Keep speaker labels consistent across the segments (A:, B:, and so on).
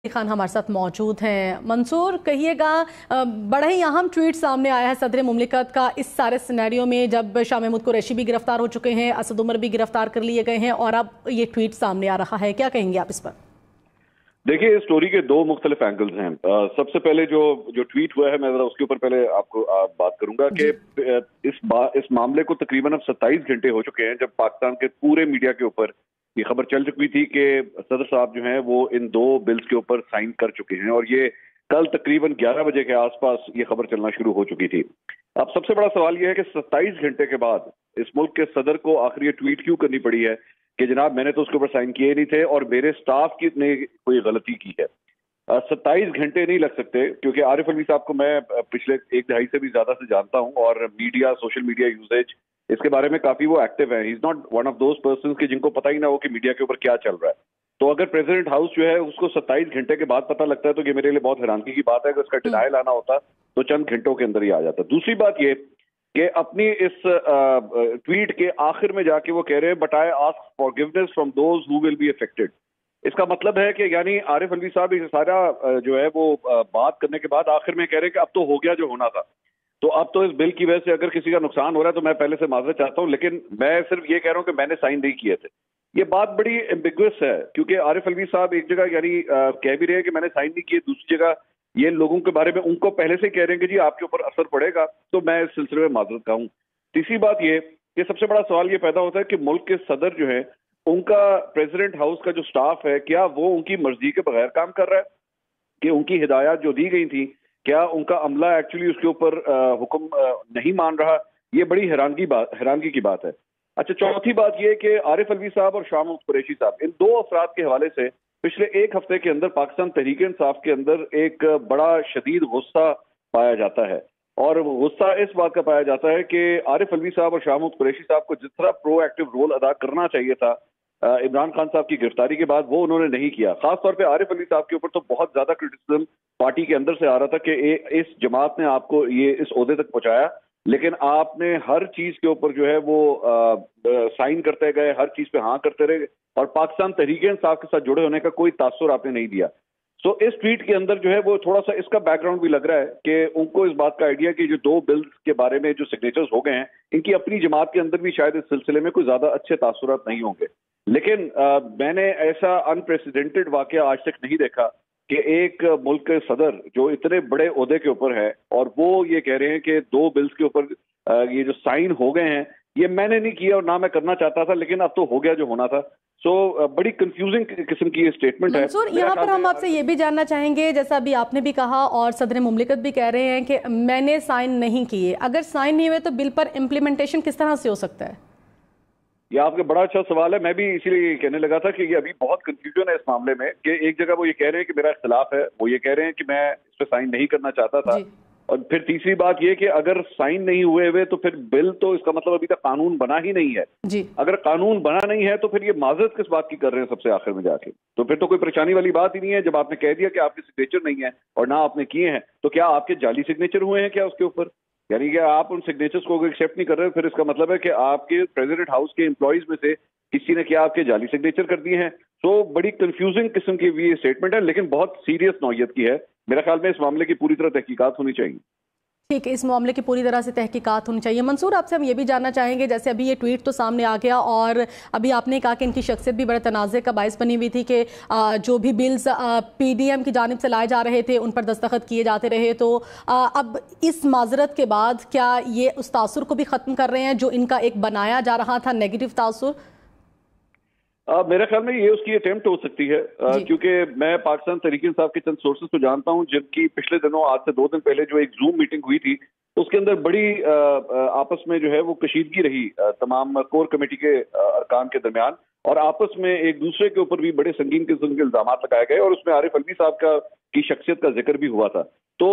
A: खान हमारे साथ मौजूद हैं। मंसूर, कहिएगा, बड़ा ही अहम ट्वीट सामने आया है सदर मुमलिकत का इस सारे सिनेरियो में, जब शाह महमूद कुरैशी भी गिरफ्तार हो चुके हैं, असद उमर भी गिरफ्तार कर लिए गए हैं और अब ये ट्वीट सामने आ रहा है। क्या कहेंगे आप इस पर?
B: देखिए, इस स्टोरी के दो मुख्तलिफ एंगल्स हैं। सबसे पहले जो ट्वीट हुआ है, मैं जरा उसके ऊपर पहले आपको बात करूंगा कि इस मामले को तकरीबन अब 27 घंटे हो चुके हैं जब पाकिस्तान के पूरे मीडिया के ऊपर ये खबर चल चुकी थी कि सदर साहब जो हैं वो इन दो बिल्स के ऊपर साइन कर चुके हैं, और ये कल तकरीबन 11 बजे के आसपास ये खबर चलना शुरू हो चुकी थी। अब सबसे बड़ा सवाल ये है कि 27 घंटे के बाद इस मुल्क के सदर को आखिर ये ट्वीट क्यों करनी पड़ी है कि जनाब मैंने तो उसके ऊपर साइन किए नहीं थे और मेरे स्टाफ की ने कोई गलती की है। 27 घंटे नहीं लग सकते, क्योंकि आरिफ अलवी साहब को मैं पिछले एक दहाई से भी ज्यादा से जानता हूं और मीडिया, सोशल मीडिया यूसेज, इसके बारे में काफी वो एक्टिव है। He is not one of those person कि जिनको पता ही ना हो कि मीडिया के ऊपर क्या चल रहा है। तो अगर प्रेसिडेंट हाउस जो है उसको 27 घंटे के बाद पता लगता है तो ये मेरे लिए बहुत हैरानगी की बात है। अगर उसका डिनायल आना होता तो चंद घंटों के अंदर ही आ जाता। दूसरी बात ये कि अपनी इस ट्वीट के आखिर में जाके वो कह रहे हैं, but I ask forgiveness from those who will be affected. इसका मतलब है कि यानी आरिफ अलवी साहब ये सारा जो है वो बात करने के बाद आखिर में कह रहे हैं कि अब तो हो गया जो होना था। तो अब तो इस बिल की वजह से अगर किसी का नुकसान हो रहा है तो मैं पहले से माजरत चाहता हूं, लेकिन मैं सिर्फ ये कह रहा हूं कि मैंने साइन नहीं किए थे। ये बात बड़ी एम्बिगुअस है, क्योंकि आरिफ अलवी साहब एक जगह यानी कह भी रहे हैं कि मैंने साइन नहीं किए, दूसरी जगह ये लोगों के बारे में उनको पहले से कह रहे हैं कि जी आपके ऊपर असर पड़ेगा, तो मैं इस सिलसिले में माजरत का हूं। तीसरी बात ये कि सबसे बड़ा सवाल ये पैदा होता है कि मुल्क के सदर जो है उनका प्रेसिडेंट हाउस का जो स्टाफ है, क्या वो उनकी मर्जी के बगैर काम कर रहा है कि उनकी हिदायत जो दी गई थी, क्या उनका अमला एक्चुअली उसके ऊपर हुक्म नहीं मान रहा? ये बड़ी हैरानगी की बात है। अच्छा, चौथी बात ये कि आरिफ अलवी साहब और शाह महमूद कुरैशी साहब, इन दो अफराद के हवाले से पिछले एक हफ्ते के अंदर पाकिस्तान तहरीक इंसाफ के अंदर एक बड़ा शदीद गुस्सा पाया जाता है, और गुस्सा इस बात का पाया जाता है कि आरिफ अलवी साहब और शाह महमूद कुरैशी साहब को जिस तरह प्रोएक्टिव रोल अदा करना चाहिए था इमरान खान साहब की गिरफ्तारी के बाद, वो उन्होंने नहीं किया। खासतौर पे आरिफ अलवी साहब के ऊपर तो बहुत ज्यादा क्रिटिसिज्म पार्टी के अंदर से आ रहा था कि इस जमात ने आपको ये इस ओहदे तक पहुंचाया, लेकिन आपने हर चीज के ऊपर जो है वो साइन करते गए, हर चीज पे हाँ करते रहे, और पाकिस्तान तहरीक इंसाफ के साथ जुड़े होने का कोई तासुर आपने नहीं दिया। सो इस ट्वीट के अंदर जो है वो थोड़ा सा इसका बैकग्राउंड भी लग रहा है कि उनको इस बात का आइडिया कि जो दो बिल्स के बारे में जो सिग्नेचर्स हो गए हैं, इनकी अपनी जमात के अंदर भी शायद इस सिलसिले में कोई ज्यादा अच्छे तासुरात नहीं होंगे। लेकिन मैंने ऐसा अनप्रेसिडेंटेड वाकया आज तक नहीं देखा कि एक मुल्क के सदर जो इतने बड़े ओहदे के ऊपर है और वो ये कह रहे हैं कि दो बिल्स के ऊपर ये जो साइन हो गए हैं, ये मैंने नहीं किया और ना मैं करना चाहता था, लेकिन अब तो हो गया जो होना था। बड़ी कंफ्यूजिंग किस्म की ये स्टेटमेंट है।
A: मंसूर, यहाँ पर हम आपसे ये भी जानना चाहेंगे, जैसा अभी आपने भी कहा और सदर मुमलिकत भी कह रहे हैं कि मैंने साइन नहीं किए, अगर साइन नहीं हुए तो बिल पर इम्प्लीमेंटेशन किस तरह से हो सकता है?
B: ये आपका बड़ा अच्छा सवाल है। मैं भी इसीलिए कहने लगा था कि ये अभी बहुत कंफ्यूजन है इस मामले में कि एक जगह वो ये कह रहे हैं कि मेरा इख्तिलाफ है, वो ये कह रहे हैं कि मैं इस पर साइन नहीं करना चाहता था, और फिर तीसरी बात ये कि अगर साइन नहीं हुए तो फिर बिल, तो इसका मतलब अभी तक कानून बना ही नहीं है जी। अगर कानून बना नहीं है तो फिर ये माजरत किस बात की कर रहे हैं सबसे आखिर में जाके? तो फिर तो कोई परेशानी वाली बात ही नहीं है। जब आपने कह दिया कि आपके सिग्नेचर नहीं है और ना आपने किए हैं, तो क्या आपके जाली सिग्नेचर हुए हैं क्या उसके ऊपर? यानी कि आप उन सिग्नेचर्स को एक्सेप्ट नहीं कर रहे, फिर इसका मतलब है कि आपके प्रेसिडेंट हाउस के एम्प्लॉइज में से किसी ने क्या आपके जाली सिग्नेचर कर दिए हैं? तो बड़ी कंफ्यूजिंग किस्म की भी ये स्टेटमेंट है, लेकिन बहुत सीरियस नौयत की है। मेरा ख्याल में इस मामले की पूरी तरह तहकीकात होनी चाहिए।
A: ठीक है, इस मामले की पूरी तरह से तहकीकात होनी चाहिए। मंसूर, आपसे हम ये भी जानना चाहेंगे, जैसे अभी ये ट्वीट तो सामने आ गया और अभी आपने कहा कि इनकी शख्सियत भी बड़े तनाज़े का बायस बनी हुई थी कि जो भी बिल्स पीडीएम की जानिब से लाए जा रहे थे उन पर दस्तखत किए जाते रहे, तो अब इस माजरत के बाद क्या ये उस तासुर को भी ख़त्म कर रहे हैं जो इनका एक बनाया जा रहा था नेगेटिव तासुर?
B: मेरे ख्याल में ये उसकी अटेम्प्ट हो सकती है, क्योंकि मैं पाकिस्तान तहरीक इंसाफ के चंद सोर्सेज को जानता हूं जिनकी पिछले दिनों, आज से 2 दिन पहले जो एक जूम मीटिंग हुई थी, उसके अंदर बड़ी आपस में जो है वो कशीदगी रही तमाम कोर कमेटी के अरकान के दरमियान, और आपस में एक दूसरे के ऊपर भी बड़े संगीन किस्म के इल्जाम लगाए गए, और उसमें आरिफ अलवी साहब की शख्सियत का जिक्र भी हुआ था। तो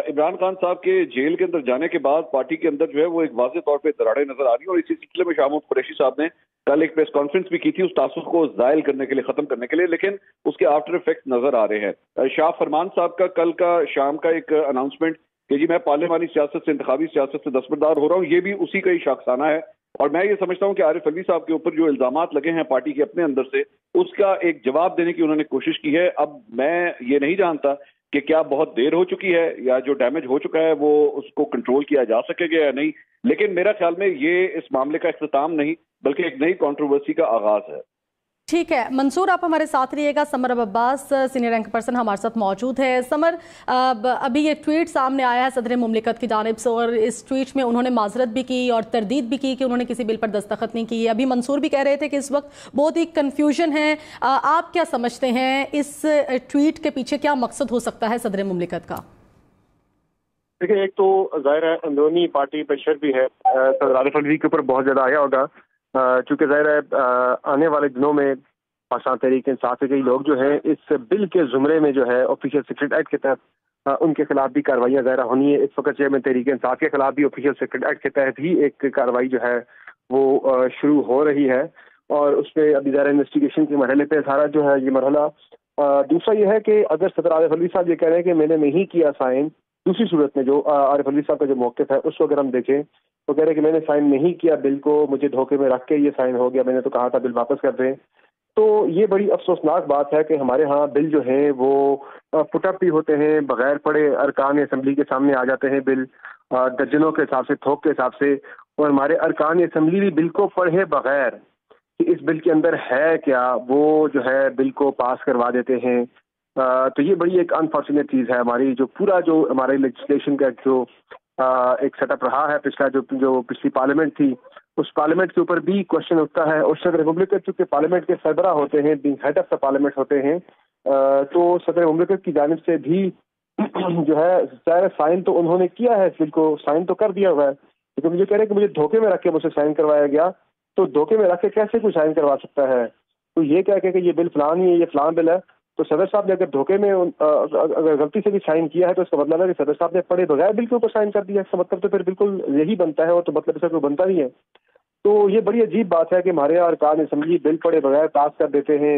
B: इमरान खान साहब के जेल के अंदर जाने के बाद पार्टी के अंदर जो है वो एक वाज़ेह तौर पे दरारें नजर आ रही है, और इसी सिलसिले में शाह महमूद कुरैशी साहब ने कल एक प्रेस कॉन्फ्रेंस भी की थी उस तासुर को ज़ायल करने के लिए, खत्म करने के लिए, लेकिन उसके आफ्टर इफेक्ट नजर आ रहे हैं। शाह फरमान साहब का कल का शाम का एक अनाउंसमेंट कि जी मैं पार्लियामानी सियासत से, इंतखाबी सियासत से दस्तबरदार हो रहा हूँ, ये भी उसी का ही शाखसाना है। और मैं ये समझता हूँ कि आरिफ अलवी साहब के ऊपर जो इल्जामात लगे हैं पार्टी के अपने अंदर से, उसका एक जवाब देने की उन्होंने कोशिश की है। अब मैं ये नहीं जानता कि क्या बहुत देर हो चुकी है या जो डैमेज हो चुका है वो उसको कंट्रोल किया जा सकेगा या नहीं, लेकिन मेरा ख्याल में ये इस मामले का इख्तिताम नहीं बल्कि एक नई कंट्रोवर्सी का आगाज है।
A: ठीक है मंसूर, आप हमारे साथ रहिएगा। Summer Abbas senior rank person हमारे साथ मौजूद है। समर, अभी ये ट्वीट सामने आया है सदर मुमलिकत की जानिब से और इस ट्वीट में उन्होंने माजरत भी की और तरदीद भी की कि उन्होंने किसी बिल पर दस्तखत नहीं की है। अभी मंसूर भी कह रहे थे कि इस वक्त बहुत ही कन्फ्यूजन है। आप क्या समझते हैं इस ट्वीट के पीछे क्या मकसद हो सकता है सदर मुमलिकत का?
C: देखिए, एक तो ज़ाहिर है अंदरूनी पार्टी प्रेशर भी है सदर आरिफ अलवी के ऊपर बहुत ज़्यादा आया होगा, चूँकि ज़ाहिर है आने वाले दिनों में पाकिस्तान तहरीक इंसाफ के कई लोग जो है इस बिल के ज़ुमरे में जो है ऑफिशियल सीक्रेट एक्ट के तहत उनके खिलाफ भी कार्रवाइयाँ ज़ाहिर होनी है। इस वक्त चेयरमैन तहरीक इंसाफ के खिलाफ भी ऑफिशियल सीक्रेट एक्ट के तहत ही एक कार्रवाई जो है वो शुरू हो रही है और उस पर अभी ज़ाहिर इन्वेस्टिगेशन के मरहले पे सारा जो है ये मरहला। दूसरा ये है कि अगर सदर आरिफ अलवी साहब ये कह रहे हैं कि मैंने नहीं किया साइन, दूसरी सूरत में जो आरिफ अलवी साहब का जो मौक़िफ़ है उसको अगर हम देखें तो कह रहे हैं कि मैंने साइन नहीं किया बिल को, मुझे धोखे में रख के ये साइन हो गया, मैंने तो कहा था बिल वापस कर दें। तो ये बड़ी अफसोसनाक बात है कि हमारे यहाँ बिल जो है वो पुटअप भी होते हैं, बगैर पढ़े अरकान असम्बली के सामने आ जाते हैं बिल दर्जनों के हिसाब से, थोक के हिसाब से, और हमारे अरकान असम्बली भी बिल को पढ़े बगैर कि इस बिल के अंदर है क्या वो जो है बिल को पास करवा देते हैं। तो ये बड़ी एक अनफॉर्चुनेट चीज़ है। हमारी जो पूरा जो हमारे लेजिस्लेशन का जो एक सेटअप रहा है पिछला जो पिछली पार्लियामेंट थी, उस पार्लियामेंट के ऊपर भी क्वेश्चन उठता है। और सदर मुमलिकत चूँकि पार्लियामेंट के सरबरा होते हैं, हेड ऑफ द पार्लियामेंट होते हैं, तो सदर मुमलिकत की जानिब से भी जो है चाहे साइन तो उन्होंने किया है, इस बिल को साइन तो कर दिया हुआ है, लेकिन मुझे कह रहे हैं कि मुझे धोखे में रख के मुझसे साइन करवाया गया। तो धोखे में रख के कैसे कोई साइन करवा सकता है? तो ये कह के कि ये बिल फलान ही है, ये फलान बिल है, तो सदर साहब ने अगर धोखे में अगर गलती से भी साइन किया है तो इसका मतलब है कि सदर साहब ने पढ़े बगैर बिल के ऊपर साइन कर दिया। इसका मतलब तो फिर बिल्कुल यही बनता है, और तो मतलब इसका कोई बनता नहीं है। तो ये बड़ी अजीब बात है कि हमारे अरकान असम्बली बिल पढ़े बगैर पास कर देते हैं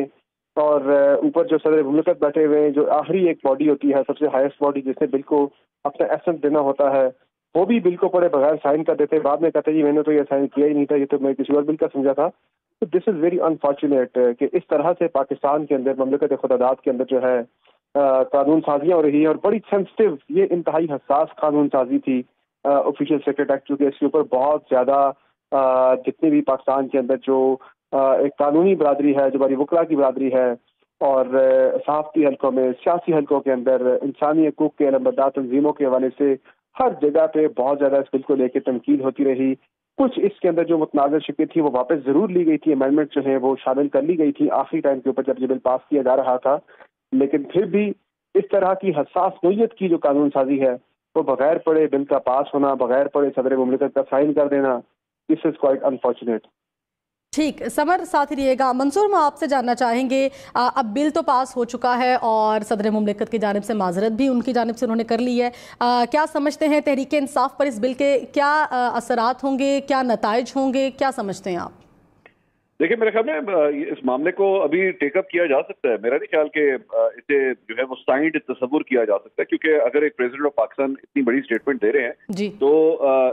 C: और ऊपर जो सदर मुमलिकत बैठे हुए हैं, जो आखिरी एक बॉडी होती है, सबसे हाईएस्ट बॉडी जिसने बिल को अपना एसेंस देना होता है, वो भी बिल को पढ़े बगैर साइन कर देते हैं। बाद में कहते हैं जी मैंने तो ये साइन किया ही नहीं था, ये तो मैं किसी और बिल का समझा था। तो दिस इज़ वेरी अनफॉर्चुनेट कि इस तरह से पाकिस्तान के अंदर ममलिकत खुदादात के अंदर जो है कानून साजियाँ हो रही हैं, और बड़ी सेंसिटिव, ये इंतहाई हसास कानून साजी थी ऑफिशियल सीक्रेट एक्ट, क्योंकि इसके ऊपर बहुत ज़्यादा जितनी भी पाकिस्तान के अंदर जो एक कानूनी बरादरी है, जो हमारी वकला की बरादरी है, और सहाफ़ती हल्कों में, सियासी हल्कों के अंदर, इंसानी हकूक़ के अलमबरदार तंजीमों के हवाले से हर जगह पे बहुत ज़्यादा इस बिल को लेकर तनकीद होती रही। कुछ इसके अंदर जो मुतनाज़र शिकें थी वो वापस ज़रूर ली गई थी, अमेंडमेंट जो है वो शामिल कर ली गई थी आखिरी टाइम के ऊपर जब ये बिल पास किया जा रहा था, लेकिन फिर भी इस तरह की हसास नोयत की जो कानून साजी है वो बगैर पढ़े बिल का पास होना, बगैर पढ़े सदर मुमलिकत का साइन कर देना, दिस इज़ क्वाइट अनफॉर्चुनेट।
A: ठीक, समर साथ ही रहिएगा। मंसूर, मैं आपसे जानना चाहेंगे, अब बिल तो पास हो चुका है और सदर मुमलिकत की जानिब से माजरत भी उनकी जानिब से उन्होंने कर ली है। क्या समझते हैं तहरीक इंसाफ पर इस बिल के क्या असरात होंगे, क्या नताइज होंगे, क्या समझते हैं आप?
B: देखिए, मेरे ख्याल में इस मामले को अभी टेकअप किया जा सकता है। मेरा नहीं ख्याल कि इसे जो है वो साइंड तस्वुर किया जा सकता है, क्योंकि अगर एक प्रेसिडेंट ऑफ पाकिस्तान इतनी बड़ी स्टेटमेंट दे रहे हैं तो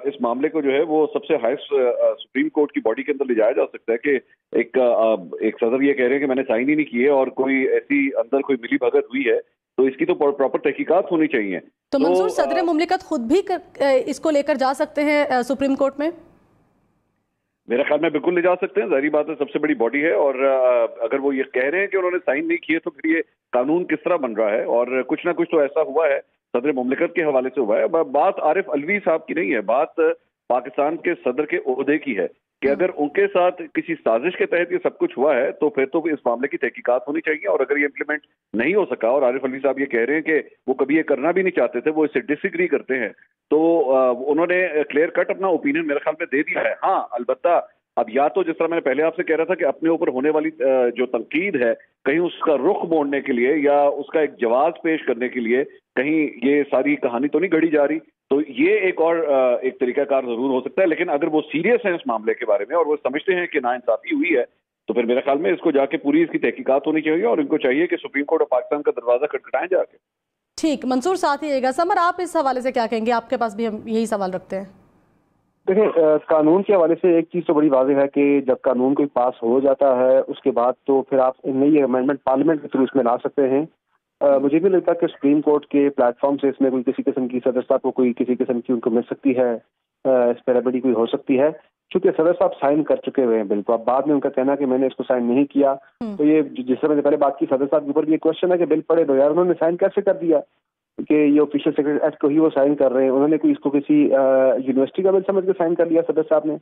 B: इस मामले को जो है वो सबसे हाईएस्ट सुप्रीम कोर्ट की बॉडी के अंदर ले जाया जा सकता है कि एक सदर ये कह रहे हैं कि मैंने साइन ही नहीं किए और कोई ऐसी अंदर कोई मिली भगत हुई है, तो इसकी तो प्रॉपर तहकीकात होनी चाहिए।
A: तो मंसूर, सदर मुमलिकत खुद भी इसको लेकर जा सकते हैं सुप्रीम कोर्ट में?
B: मेरे ख्याल में बिल्कुल ले जा सकते हैं। जाहिर बात है सबसे बड़ी बॉडी है, और अगर वो ये कह रहे हैं कि उन्होंने साइन नहीं किए तो फिर ये कानून किस तरह बन रहा है, और कुछ ना कुछ तो ऐसा हुआ है सदर मुमलिकत के हवाले से हुआ है। बात आरिफ अलवी साहब की नहीं है, बात पाकिस्तान के सदर के ओहदे की है कि अगर उनके साथ किसी साजिश के तहत ये सब कुछ हुआ है तो फिर तो इस मामले की तहकीकात होनी चाहिए। और अगर ये इम्प्लीमेंट नहीं हो सका और आरिफ अलवी साहब ये कह रहे हैं कि वो कभी ये करना भी नहीं चाहते थे, वो इससे डिसएग्री करते हैं, तो उन्होंने क्लियर कट अपना ओपिनियन मेरे ख्याल में दे दिया है। हाँ, अलबत्ता अब या तो जिस तरह मैंने पहले आपसे कह रहा था कि अपने ऊपर होने वाली जो तनकीद है, कहीं उसका रुख मोड़ने के लिए या उसका एक जवाब पेश करने के लिए कहीं ये सारी कहानी तो नहीं गढ़ी जा रही, तो ये एक और एक तरीकाकार जरूर हो सकता है। लेकिन अगर वो सीरियस हैं इस मामले के बारे में और वो समझते हैं कि नाइंसाफी हुई है, तो फिर मेरे ख्याल में इसको जाके पूरी इसकी तहकीकात होनी चाहिए और इनको चाहिए कि सुप्रीम कोर्ट ऑफ पाकिस्तान का दरवाजा खटखटाएं जाके।
A: ठीक, मंसूर साथ ही रहेगा। समर, आप इस हवाले से क्या कहेंगे? आपके पास भी हम यही सवाल रखते हैं।
C: دیکھیں قانون کے حوالے سے ایک چیز تو بڑی واضح ہے کہ جب قانون کوئی پاس ہو جاتا ہے اس کے بعد تو پھر آپ نئی امینڈمنٹ پارلیمنٹ کے تھرو اس میں لا سکتے ہیں. مجھے بھی لگتا ہے کہ سپریم کورٹ کے پلیٹ فارم سے اس میں کوئی کسی قسم کی صدر صاحب کو کوئی کسی قسم کی ان کو مل سکتی ہے, اس پہ ریمیڈی کوئی ہو سکتی ہے, چونکہ صدر صاحب سائن کر چکے ہوئے ہیں بل کو. اب بعد میں ان کا کہنا کہ میں نے اس کو سائن نہیں کیا, تو یہ جس طرح میں نے پہلے بات کی صدر صاحب کے اوپر یہ کوشچن ہے کہ بل پڑھے دو یار, انہوں نے سائن کیسے کر دیا کہ یہ آفیشیل سیکرٹری ایکٹ کو ہی وہ سائن کر رہے ہیں, انہوں نے کوئی اس کو کسی یونیورسٹی کا بل سمجھ کے سائن کر لیا صدر صاحب نے.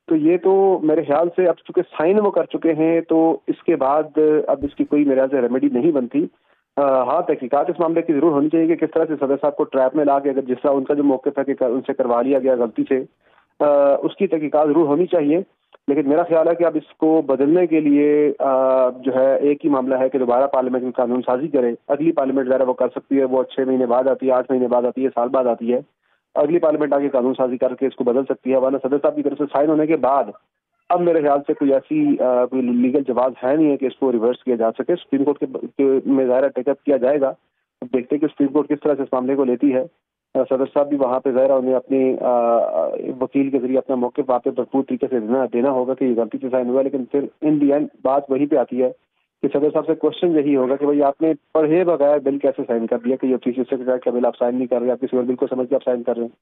C: تو یہ تو میرے خیال سے اب چونکہ سائن وہ کر چکے ہیں تو اس کے بعد اب اس کی کوئی میرے خیال سے ریمیڈی نہیں بنتی. ہاں تحقیقات اس معاملے کی ضرور ہونی چاہیے کہ کس طرح سے صدر صاحب کو ٹریپ میں لا کے اگر جس طرح ان کا جو موقف ہے کہ ان سے کروا لیا گیا غلطی سے, اس کی تحقیقات ضرور ہونی چاہیے. لیکن میرا خیال ہے کہ اب اس کو بدلنے کے لیے جو ہے ایک ہی معاملہ ہے کہ دوبارہ پارلیمنٹ میں قانون سازی کرے. اگلی پارلیمنٹ ذرا وہ کر سکتی ہے, وہ 6 مہینے بعد آتی ہے, 8 مہینے بعد آتی ہے, سال بعد آتی ہے. اگلی پارلیمنٹ آگے قانون سازی کر کے اس کو بدل سکتی ہے, ورنہ صدر صاحب کی طرف سے سائن ہونے کے بعد اب میرے خیال سے کوئی ایسی کوئی لیگل جواز ہے نہیں ہے کہ اس کو ریورس کیا جا سکے. سپریم کورٹ کے میں ظاہر ٹیک اپ کیا جائے گا. اب دیکھتے ہیں کہ سپریم کورٹ کس طرح سے اس معاملے کو لیتی ہے. صدر صاحب بھی وہاں پہ ظاہر انہیں اپنی وکیل کے ذریعے اپنا موقف وہاں پہ بھرپور طریقے سے دینا ہوگا کہ یہ غلطی سے سائن ہوا. لیکن پھر ان دی اینڈ بات وہیں پہ آتی ہے کہ صدر صاحب سے کوشچن یہی ہوگا کہ بھائی آپ نے پڑھے بغیر بل کیسے سائن کر دیا کہ یہ آفیشیل سیکرٹری کا بل آپ سائن نہیں کر رہے, آپ کسی اور بل کو سمجھ کے آپ سائن کر رہے ہیں.